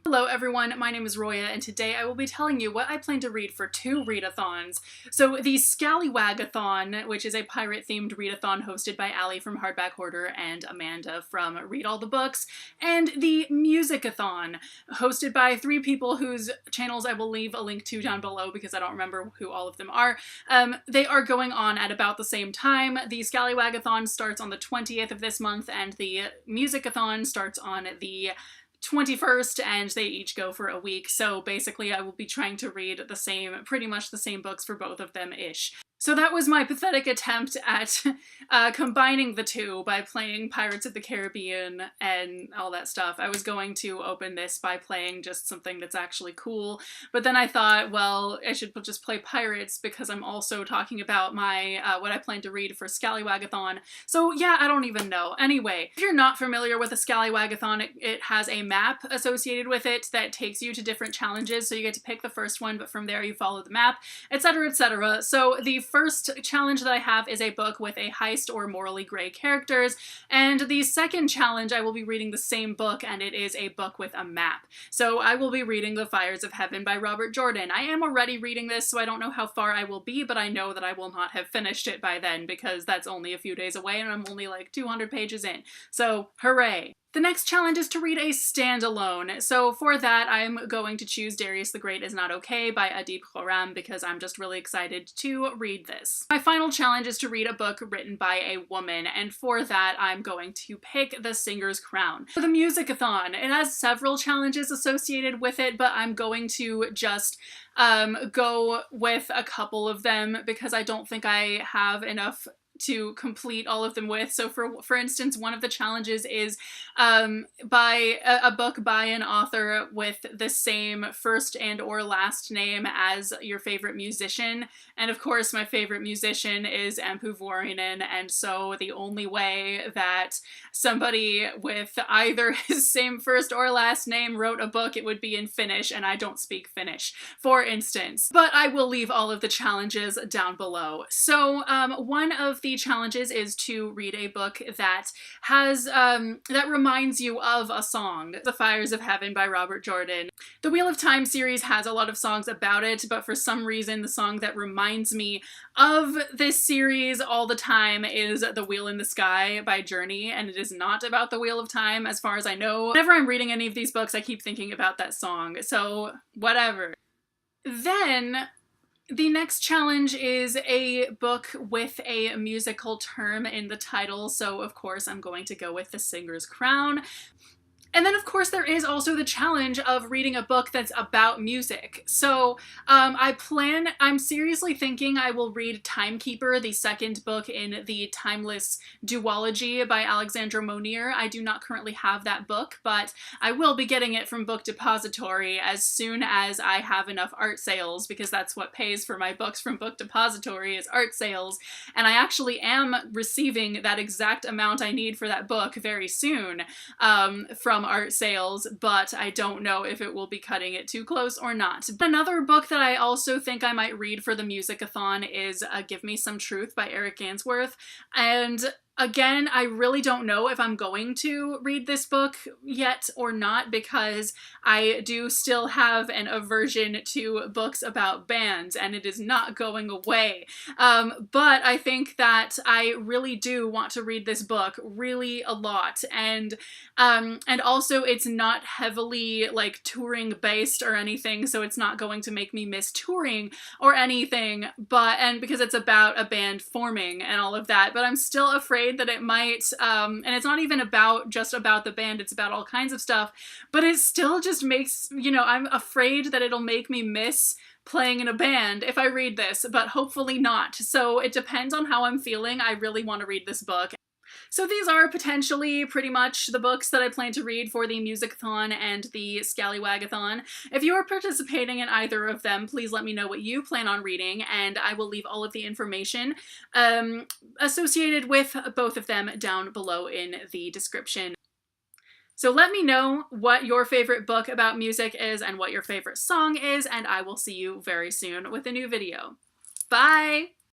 Hello everyone, my name is Roya, and today I will be telling you what I plan to read for 2 readathons. So the Scallywagathon, which is a pirate-themed readathon hosted by Allie from Hardback, Hoarder and Amanda from Read All the Books, and the Musicathon, hosted by 3 people whose channels I will leave a link to down below because I don't remember who all of them are. They are going on at about the same time. The Scallywagathon starts on the 20th of this month, and the Musicathon starts on the 21st, and they each go for a week. So basically I will be trying to read pretty much the same books for both of them-ish. So that was my pathetic attempt at combining the two by playing Pirates of the Caribbean and all that stuff. I was going to open this by playing just something that's actually cool, but then I thought, well, I should just play Pirates because I'm also talking about my what I plan to read for Scallywagathon. So yeah, I don't even know. Anyway, if you're not familiar with a Scallywagathon, it has a map associated with it that takes you to different challenges, so you get to pick the first one, but from there you follow the map, etc., etc. So the first challenge that I have is a book with a heist or morally gray characters, and the second challenge I will be reading the same book, and it is a book with a map. So I will be reading The Fires of Heaven by Robert Jordan. I am already reading this, so I don't know how far I will be, but I know that I will not have finished it by then because that's only a few days away and I'm only like 200 pages in. So hooray! The next challenge is to read a standalone. So for that, I'm going to choose Darius the Great is Not Okay by Adib Khorram because I'm just really excited to read this. My final challenge is to read a book written by a woman, and for that, I'm going to pick The Singer's Crown. For the Musicathon, it has several challenges associated with it, but I'm going to just go with a couple of them because I don't think I have enough to complete all of them with. So for instance, one of the challenges is by a book by an author with the same first and or last name as your favorite musician. And of course my favorite musician is Ampu Vuorinen, and so the only way that somebody with either his same first or last name wrote a book, it would be in Finnish, and I don't speak Finnish, for instance. But I will leave all of the challenges down below. So one of the challenges is to read a book that has that reminds you of a song. The Fires of Heaven by Robert Jordan. The Wheel of Time series has a lot of songs about it, but for some reason the song that reminds me of this series all the time is The Wheel in the Sky by Journey, and it is not about the Wheel of Time as far as I know. Whenever I'm reading any of these books I keep thinking about that song, so whatever. Then the next challenge is a book with a musical term in the title, so of course I'm going to go with The Singer's Crown. And then of course there is also the challenge of reading a book that's about music. So I'm seriously thinking I will read Timekeeper, the second book in the Timeless duology by Alexandra Monier. I do not currently have that book, but I will be getting it from Book Depository as soon as I have enough art sales, because that's what pays for my books from Book Depository is art sales. And I actually am receiving that exact amount I need for that book very soon from art sales, but I don't know if it will be cutting it too close or not. Another book that I also think I might read for the Musicathon is Give Me Some Truth by Eric Gansworth, and again, I really don't know if I'm going to read this book yet or not because I do still have an aversion to books about bands, and it is not going away. But I think that I really do want to read this book really a lot, and also it's not heavily like touring based or anything, so it's not going to make me miss touring or anything, and because it's about a band forming and all of that, but I'm still afraid that it might, and it's not even just about the band, it's about all kinds of stuff, but it still just makes, you know, I'm afraid that it'll make me miss playing in a band if I read this, but hopefully not. So it depends on how I'm feeling. I really want to read this book. So these are potentially pretty much the books that I plan to read for the Musicathon and the Scallywagathon. If you are participating in either of them, please let me know what you plan on reading, and I will leave all of the information associated with both of them down below in the description. So let me know what your favorite book about music is and what your favorite song is, and I will see you very soon with a new video. Bye!